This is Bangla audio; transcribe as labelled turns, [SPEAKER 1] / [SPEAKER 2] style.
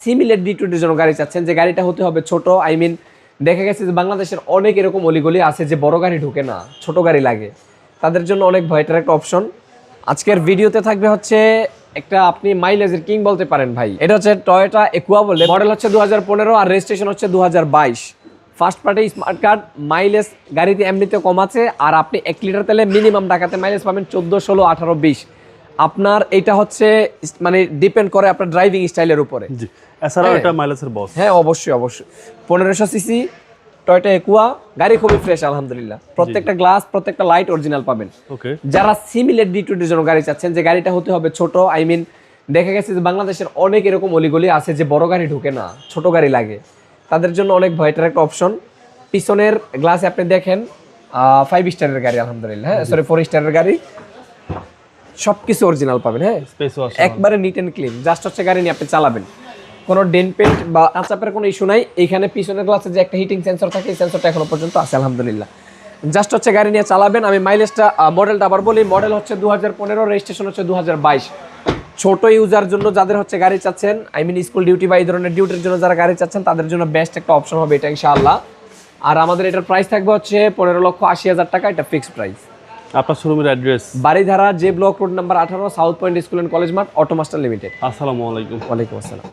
[SPEAKER 1] সিমিলার D20 জন্য গাড়ি চাচ্ছেন যে গাড়িটা হতে হবে ছোট, আই মিন দেখা গেছে যে বাংলাদেশের অনেক এরকম অলিগলি আছে যে বড় গাড়ি ঢুকে না, ছোট গাড়ি লাগে, তাদের জন্য অনেক ভয়টার একটা অপশন। আজকের ভিডিওতে থাকবে হচ্ছে একটা আপনি মাইলেজের কিং বলতে পারেন ভাই। এটা হচ্ছে টয়োটা একুয়া বলে, মডেল হচ্ছে 2015 আর রেজিস্ট্রেশন হচ্ছে 2022। First party smart card, mileage গাড়িতে এমনিতে কম আছে। আর আপনি 1 লিটার তেলে মিনিমাম ঢাকাতে মাইলেজ পাবেন 14, 16, 18, 20। আপনার এটা হচ্ছে মানে ডিপেন্ড করে আপনার ড্রাইভিং স্টাইলের উপরে।
[SPEAKER 2] জি, এছাড়াও এটা মাইলেজের বস।
[SPEAKER 1] হ্যাঁ অবশ্যই অবশ্যই। 1500 সিসি টয়োটা একুয়া গাড়ি খুবই ফ্রেশ আলহামদুলিল্লাহ। প্রত্যেকটা গ্লাস, প্রত্যেকটা লাইট অরিজিনাল পাবেন।
[SPEAKER 2] ওকে,
[SPEAKER 1] যারা সিমিলার D20 জন্য গাড়ি চাচ্ছেন যে গাড়িটা হতে হবে ছোট, আই মিন দেখা গেছে যে বাংলাদেশের অনেক এরকম অলিগলি আছে যে বড় গাড়ি ঢুকে না, ছোট গাড়ি লাগে, তাদের জন্য অনেক ভয়টার একটা অপশন। পিছনের গ্লাসে আপনি দেখেন 5 স্টারের গাড়ি আলহামদুলিল্লাহ, হ্যাঁ সরি 4 স্টারের গাড়ি, সবকিছু অরিজিনাল পাবেন। হ্যাঁ
[SPEAKER 2] স্পেস ওয়াশ
[SPEAKER 1] একবারে নিট এন্ড ক্লিন, জাস্ট হচ্ছে গাড়ি নিয়ে আপনি চালাবেন, কোনো ডেন্ট পেন্ট বা টাচআপের কোনো ইস্যু নাই। এইখানে পিছনের গ্লাসে যে একটা হিটিং সেন্সর থাকে, এই সেন্সরটা এখনো পর্যন্ত আছে আলহামদুলিল্লাহ। জাস্ট হচ্ছে গাড়ি নিয়ে চালাবেন। আমি মাইলেজটা মডেলটা আবার বলি, মডেল হচ্ছে 2015, রেজিস্ট্রেশন হচ্ছে 2022। ছোট ইউজার জন্য যাদের হচ্ছে গাড়ি চাচ্ছেন, আই মিন স্কুল ডিউটি বা এই ধরনের ডিউটির জন্য যারা গাড়ি চাচ্ছেন, তাদের জন্য বেস্ট একটা অপশন হবে এটা ইনশাআল্লাহ। আর আমাদের এটার প্রাইস থাকবে হচ্ছে 15,80,000 টাকা, এটা ফিক্সড প্রাইস।
[SPEAKER 2] আপনার শোরুমের address?
[SPEAKER 1] Baridhara, J block, road number 18, south point school and college মাঠ, অটোমাস্টার লিমিটেড।
[SPEAKER 2] আসসালামু আলাইকুম।
[SPEAKER 1] ওয়ালাইকুম আসসালাম।